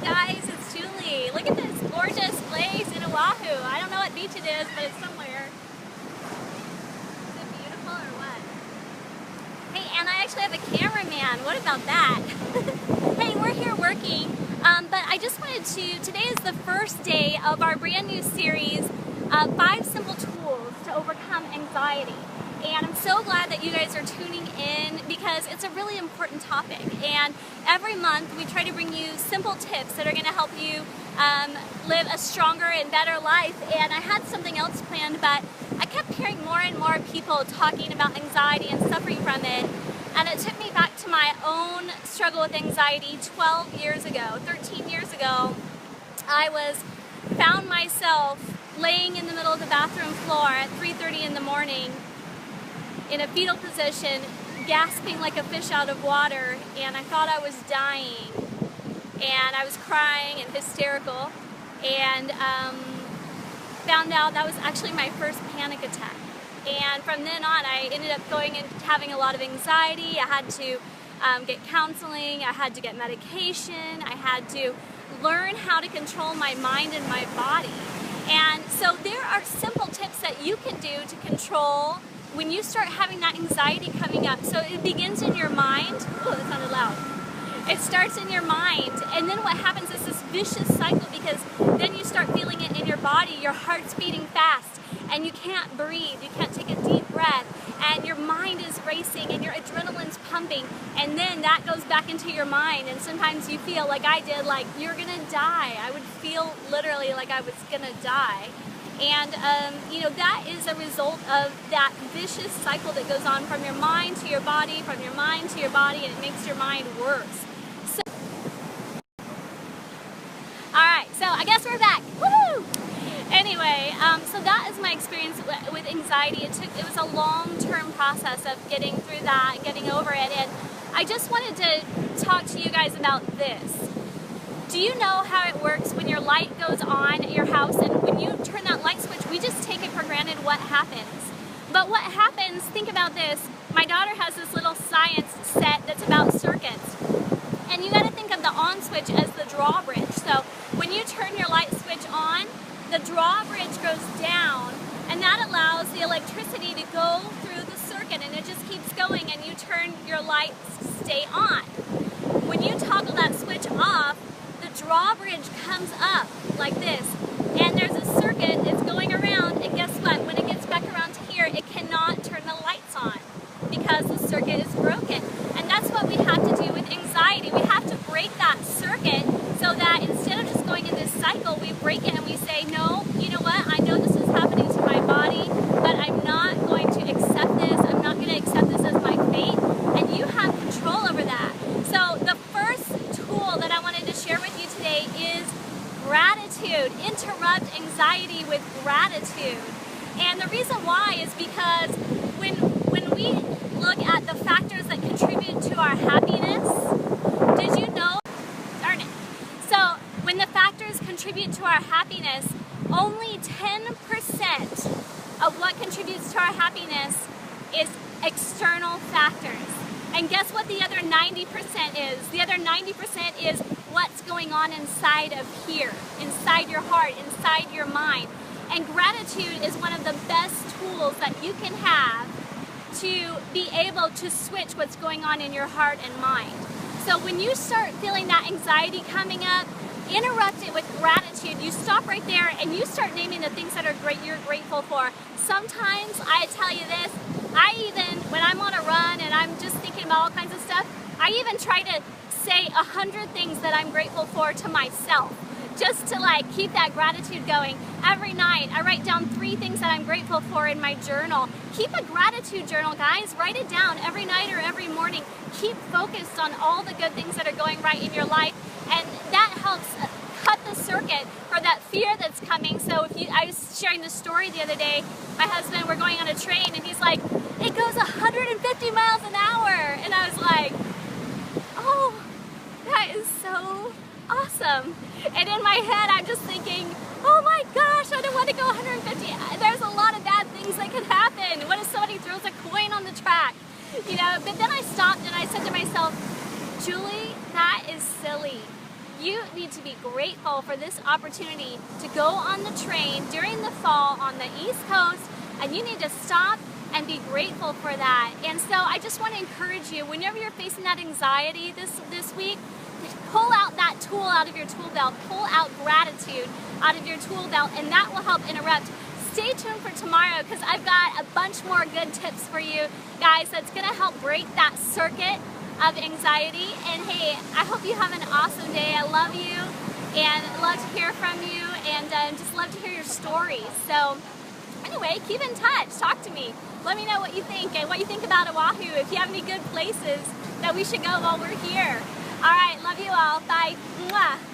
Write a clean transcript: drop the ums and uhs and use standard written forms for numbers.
guys, it's Julie. Look at this gorgeous place in Oahu. I don't know what beach it is, but it's somewhere. Is it beautiful or what? Hey, and I actually have a cameraman. What about that? Hey, we're here working, but I just wanted to, today is the first day of our brand new series, 5 Simple Tools to Overcome Anxiety. And I'm so glad that you guys are tuning in because it's a really important topic. And every month we try to bring you simple tips that are going to help you live a stronger and better life. And I had something else planned, but I kept hearing more and more people talking about anxiety and suffering from it. And it took me back to my own struggle with anxiety 12 years ago, 13 years ago. I found myself laying in the middle of the bathroom floor at 3:30 in the morning in a fetal position, gasping like a fish out of water, and I thought I was dying, and I was crying and hysterical, and found out that was actually my first panic attack. And from then on, I ended up going and having a lot of anxiety. I had to get counseling, I had to get medication, I had to learn how to control my mind and my body. And so there are simple tips that you can do to control when you start having that anxiety coming up. So it begins in your mind. Oh, that sounded loud. It starts in your mind, and then what happens is this vicious cycle, because then you start feeling it in your body. Your heart's beating fast, and you can't breathe. You can't take a deep breath, and your mind is racing, and your adrenaline's pumping, and then that goes back into your mind, and sometimes you feel like I did, like you're gonna die. I would feel literally like I was gonna die. And, you know, that is a result of that vicious cycle that goes on from your mind to your body, from your mind to your body, and it makes your mind worse. So, alright, so I guess we're back. Woo! Anyway, so that is my experience with anxiety. It was a long-term process of getting through that and getting over it. And I just wanted to talk to you guys about this. Do you know how it works when your light goes on at your house, and when you turn that light switch, we just take it for granted what happens. But what happens, think about this, my daughter has this little science set that's about circuits. And you gotta think of the on switch as the drawbridge. So when you turn your light switch on, the drawbridge goes down, and that allows the electricity to go through the circuit, and it just keeps going, and you turn your lights to stay on. When you toggle that switch off, the drawbridge comes up like this, and there's a circuit, it's going around, and guess what? When it gets back around to here, it cannot turn the lights on because the circuit is broken. And that's what we have to do with anxiety. We have to break that circuit so that instead of just going in this cycle, we break it and we say, no, you know what? I know this is happening to my body, but I'm not going to accept this. I'm not going to accept this as my fate. And you have control over that. So the first tool that I wanted to share with you today is gratitude. Interrupt anxiety with gratitude. And the reason why is because when we look at the factors that contribute to our happiness, did you know? Darn it. So when the factors contribute to our happiness, only 10% of what contributes to our happiness is external factors. And guess what the other 90% is? The other 90% is what's going on inside of here, inside your heart, inside your mind. And gratitude is one of the best tools that you can have to be able to switch what's going on in your heart and mind. So when you start feeling that anxiety coming up, interrupt it with gratitude. You stop right there and you start naming the things that are you're grateful for. Sometimes, I tell you this, when I'm on a run and I'm just thinking about all kinds of stuff, I even try to say 100 things that I'm grateful for to myself, just to like keep that gratitude going. Every night, I write down 3 things that I'm grateful for in my journal. Keep a gratitude journal, guys. Write it down every night or every morning. Keep focused on all the good things that are going right in your life, and that helps cut the circuit for that fear that's coming. So I was sharing this story the other day. My husband, we're going on a train, and he's like, it goes 150 miles an hour. And I was like, oh, that is so awesome. And in my head, I'm just thinking, oh my gosh, I don't want to go 150. There's a lot of bad things that could happen. What if somebody throws a coin on the track? You know, but then I stopped and I said to myself, Julie, that is silly. you need to be grateful for this opportunity to go on the train during the fall on the East Coast, and you need to stop and be grateful for that. And so I just want to encourage you, whenever you're facing that anxiety this week, pull out that tool out of your tool belt, pull out gratitude out of your tool belt, and that will help interrupt. Stay tuned for tomorrow because I've got a bunch more good tips for you guys that's going to help break that circuit of anxiety. And hey, I hope you have an awesome day. I love you and love to hear from you, and just love to hear your stories. So anyway, keep in touch. Talk to me. Let me know what you think and what you think about Oahu. If you have any good places that we should go while we're here. All right, love you all. Bye. Mwah.